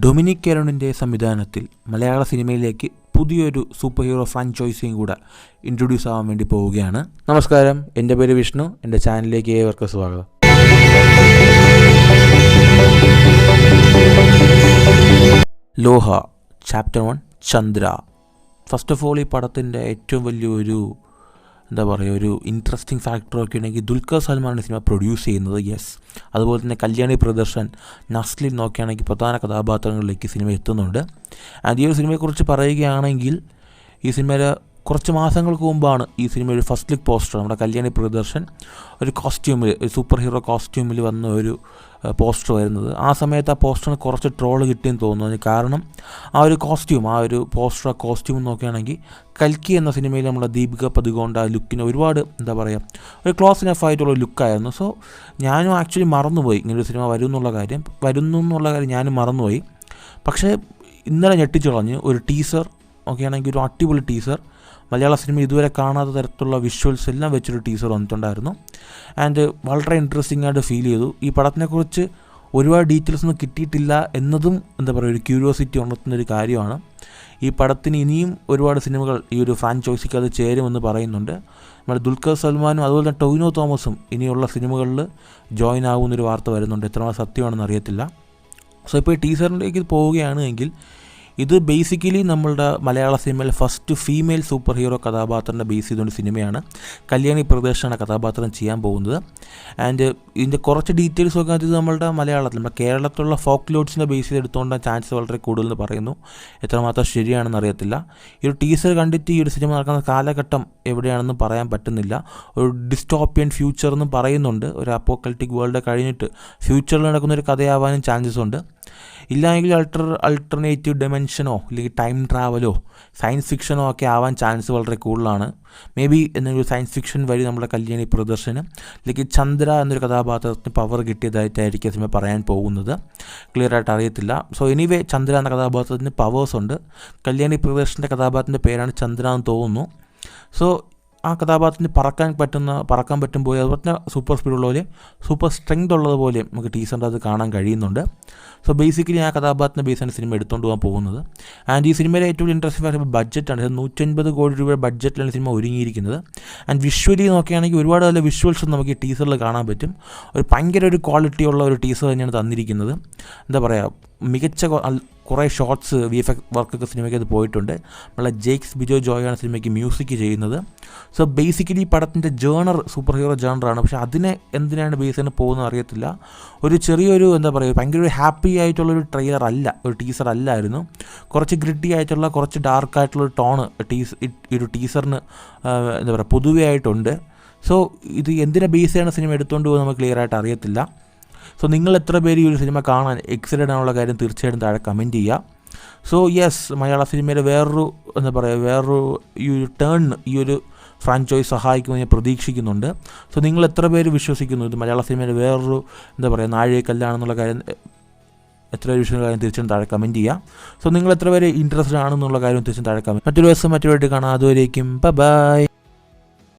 Dominic കെറോണിൻ്റെ സംവിധാനത്തിൽ മലയാള സിനിമയിലേക്ക് പുതിയൊരു സൂപ്പർ ഹീറോ ഫ്രാഞ്ചൈസിയും കൂടെ ഇൻട്രൊഡ്യൂസ് ആവാൻ വേണ്ടി പോവുകയാണ്. നമസ്കാരം, എൻ്റെ പേര് വിഷ്ണു. എൻ്റെ ചാനലിലേക്ക് ഏവർക്കും സ്വാഗതം. ലോഹ chapter 1 Chandra. First of all, ഈ പടത്തിൻ്റെ ഏറ്റവും വലിയൊരു ഒരു ഇൻട്രസ്റ്റിംഗ് ഫാക്ടറൊക്കെ ഉണ്ടെങ്കിൽ ദുൽഖർ സൽമാനാണ് സിനിമ പ്രൊഡ്യൂസ് ചെയ്യുന്നത്. യെസ്, അതുപോലെ തന്നെ കല്യാണി പ്രദർശൻ, നസ്ലിൻ നോക്കുകയാണെങ്കിൽ പ്രധാന കഥാപാത്രങ്ങളിലേക്ക് സിനിമ എത്തുന്നുണ്ട്. ആൻഡ് ഈ ഒരു സിനിമയെക്കുറിച്ച് പറയുകയാണെങ്കിൽ, ഈ സിനിമയുടെ കുറച്ച് മാസങ്ങൾക്ക് മുമ്പാണ് ഈ സിനിമയുടെ ഫസ്റ്റ് ലുക്ക് പോസ്റ്റർ നമ്മുടെ കല്യാണി പ്രദർശൻ ഒരു കോസ്റ്റ്യൂമിൽ, ഒരു സൂപ്പർ ഹീറോ കോസ്റ്റ്യൂമിൽ വന്ന ഒരു പോസ്റ്റർ വരുന്നത്. ആ സമയത്ത് ആ പോസ്റ്ററിന് കുറച്ച് ട്രോള് കിട്ടിയെന്ന് തോന്നുന്നു. കാരണം ആ ഒരു കോസ്റ്റ്യൂം നോക്കുകയാണെങ്കിൽ കൽക്കി എന്ന സിനിമയിൽ നമ്മുടെ ദീപിക പദുകോണ്ട് ആ ലുക്കിന് ഒരുപാട് ഒരു ക്ലോസ് ഇനഫ് ആയിട്ടുള്ള ലുക്കായിരുന്നു. സോ ഞാനും ആക്ച്വലി മറന്നുപോയി ഇങ്ങനൊരു സിനിമ വരുന്നു എന്നുള്ള കാര്യം ഞാനും മറന്നുപോയി. പക്ഷേ ഇന്നലെ ഞെട്ടിച്ചു കളഞ്ഞ് ഒരു ടീസർ നോക്കുകയാണെങ്കിൽ, ഒരു അടിപൊളി ടീസർ, മലയാള സിനിമ ഇതുവരെ കാണാത്ത തരത്തിലുള്ള വിഷ്വൽസ് എല്ലാം വെച്ചൊരു ടീസർ വന്നിട്ടുണ്ടായിരുന്നു. ആൻഡ് വളരെ ഇൻട്രസ്റ്റിംഗ് ആയിട്ട് ഫീൽ ചെയ്തു. ഈ പടത്തിനെക്കുറിച്ച് ഒരുപാട് ഡീറ്റെയിൽസ് ഒന്നും കിട്ടിയിട്ടില്ല എന്നതും ഒരു ക്യൂരിയോസിറ്റി ഉണർത്തുന്നൊരു കാര്യമാണ്. ഈ പടത്തിന് ഇനിയും ഒരുപാട് സിനിമകൾ ഈ ഒരു ഫ്രാഞ്ചൈസിക്ക് അത് ചേരുമെന്ന് പറയുന്നുണ്ട്. നമ്മുടെ ദുൽഖർ സൽമാനും അതുപോലെ തന്നെ ടൊവിനോ തോമസും ഇനിയുള്ള സിനിമകളിൽ ജോയിൻ ആകുമെന്നൊരു വാർത്ത വരുന്നുണ്ട്. എത്രമാത്രം സത്യമാണെന്ന് അറിയത്തില്ല. സോ ഇപ്പോൾ ഈ ടീസറിലേക്ക് പോവുകയാണെങ്കിൽ, ഇത് ബേസിക്കലി നമ്മളുടെ മലയാള സിനിമയിൽ ഫസ്റ്റ് ഫീമെയിൽ സൂപ്പർ ഹീറോ കഥാപാത്രത്തിൻ്റെ ബേസ് ചെയ്തുകൊണ്ട് സിനിമയാണ്. കല്യാണി പ്രദേശാണ് കഥാപാത്രം ചെയ്യാൻ പോകുന്നത്. ആൻഡ് ഇതിൻ്റെ കുറച്ച് ഡീറ്റെയിൽസ് ഒക്കെ അത് നമ്മുടെ കേരളത്തിലുള്ള ഫോക്ക് ലോഡ്സിനെ ബേസ് ചെയ്തെടുത്തുകൊണ്ട് ചാൻസ് വളരെ കൂടുതലെന്ന് പറയുന്നു. എത്രമാത്രം ശരിയാണെന്ന് അറിയത്തില്ല. ഈ ഒരു ടീസർ കണ്ടിട്ട് ഈ ഒരു സിനിമ നടക്കുന്ന കാലഘട്ടം എവിടെയാണെന്ന് പറയാൻ പറ്റുന്നില്ല. ഒരു ഡിസ്റ്റോപ്പിയൻ ഫ്യൂച്ചർ എന്നും പറയുന്നുണ്ട്. ഒരു അപ്പോക്കലിപ്റ്റിക് വേൾഡ് കഴിഞ്ഞിട്ട് ഫ്യൂച്ചറിൽ നടക്കുന്ന ഒരു കഥയാവാനും ചാൻസസ് ഉണ്ട്. ഇല്ലെങ്കിൽ അൾട്ടർനേറ്റീവ് ഡയമെൻഷനോ അല്ലെങ്കിൽ ടൈം ട്രാവലോ സയൻസ് ഫിക്ഷനോ ഒക്കെ ആവാൻ ചാൻസ് വളരെ കൂടുതലാണ്. മേ ബി എന്തെങ്കിലും സയൻസ് ഫിക്ഷൻ വഴി നമ്മുടെ കല്യാണി പ്രദർശന് അല്ലെങ്കിൽ ചന്ദ്ര എന്നൊരു കഥാപാത്രത്തിന് പവർ കിട്ടിയതായിട്ടായിരിക്കും സിനിമ പറയാൻ പോകുന്നത്. ക്ലിയർ ആയിട്ട് അറിയത്തില്ല. സോ എനിവേ, ചന്ദ്ര എന്ന കഥാപാത്രത്തിന് പവേഴ്സ് ഉണ്ട്. കല്യാണി പ്രദർശൻ്റെ കഥാപാത്രത്തിൻ്റെ പേരാണ് ചന്ദ്ര എന്ന് തോന്നുന്നു. സോ ആ കഥാപാത്രത്തിന് പറക്കാൻ പറ്റുമ്പോൾ, അതുപോലെ തന്നെ സൂപ്പർ സ്പീഡ് ഉള്ള പോലെ സൂപ്പർ സ്ട്രെങ്ത് ഉള്ളതുപോലെ നമുക്ക് ടീസറിൻ്റെ അത് കാണാൻ കഴിയുന്നുണ്ട്. സോ ബേസിക്കലി ആ കഥാപാത്രത്തിൻ്റെ ബേസാണ് സിനിമ എടുത്തുകൊണ്ട് പോകാൻ പോകുന്നത്. ആൻഡ് ഈ സിനിമയിലെ ഏറ്റവും ഇൻട്രസ്റ്റിംഗ് ആയിട്ട് ബഡ്ജറ്റാണ്. 150 കോടി രൂപയുടെ ബഡ്ജറ്റിലാണ് സിനിമ ഒരുങ്ങിയിരിക്കുന്നത്. ആൻഡ് വിഷ്വലി നോക്കുകയാണെങ്കിൽ ഒരുപാട് നല്ല വിഷ്വൽസ് നമുക്ക് ഈ ടീസറിൽ കാണാൻ പറ്റും. ഭയങ്കര ഒരു ക്വാളിറ്റി ഉള്ള ഒരു ടീസർ തന്നെയാണ് തന്നിരിക്കുന്നത്. മികച്ച കുറേ ഷോർട്സ്, VFX വർക്കൊക്കെ സിനിമയ്ക്ക് അത് പോയിട്ടുണ്ട്. നമ്മളെ ജേക്സ് ബിജോ ജോയാണ് സിനിമയ്ക്ക് മ്യൂസിക് ചെയ്യുന്നത്. സോ ബേസിക്കലി ഈ പടത്തിൻ്റെ സൂപ്പർ ഹീറോ ജേണറാണ്. പക്ഷേ അതിനെ എന്തിനാണ് ബേസിന് പോകുന്നത് അറിയത്തില്ല. ഒരു ചെറിയൊരു ഭയങ്കര ഒരു ഹാപ്പി ആയിട്ടുള്ളൊരു ടീസർ അല്ലായിരുന്നു. കുറച്ച് ഗ്രിട്ടി ആയിട്ടുള്ള, കുറച്ച് ഡാർക്കായിട്ടുള്ളൊരു ടോണ് ഈ ഒരു ടീസറിന് പൊതുവേ ആയിട്ടുണ്ട്. സോ ഇത് എന്തിനെ ബേസ് ചെയ്യാണ് സിനിമ എടുത്തുകൊണ്ട് പോകുന്നത് നമുക്ക് ക്ലിയർ ആയിട്ട് അറിയത്തില്ല. സോ നിങ്ങൾ എത്ര പേര് ഈ ഒരു സിനിമ കാണാൻ എക്സൈറ്റഡ് ആണുള്ള കാര്യം തീർച്ചയായിട്ടും താഴെ കമൻറ്റ് ചെയ്യുക. സോ യെസ്, മലയാള സിനിമയിലെ വേറൊരു ഈ ഒരു ടേണിന് ഈ ഒരു ഫ്രാഞ്ചൈസ് സഹായിക്കുമെന്ന് ഞാൻ പ്രതീക്ഷിക്കുന്നുണ്ട്. സോ നിങ്ങൾ എത്ര പേര് വിശ്വസിക്കുന്നു ഇത് മലയാള സിനിമയിലെ വേറൊരു നാഴികക്കല്ലാണെന്നുള്ള കാര്യം, എത്ര പേര് വിശ്വസിക്കുന്ന കാര്യം തീർച്ചയായും താഴെ കമൻറ്റ് ചെയ്യുക. സോ നിങ്ങൾ എത്ര പേര് ഇൻട്രസ്റ്റഡ് ആണെന്നുള്ള കാര്യം തീർച്ചയായും താഴെ കമൻറ്റ്. മറ്റൊരു ദിവസം മറ്റൊരു കാണാം. അതുവരേക്കും ബൈ.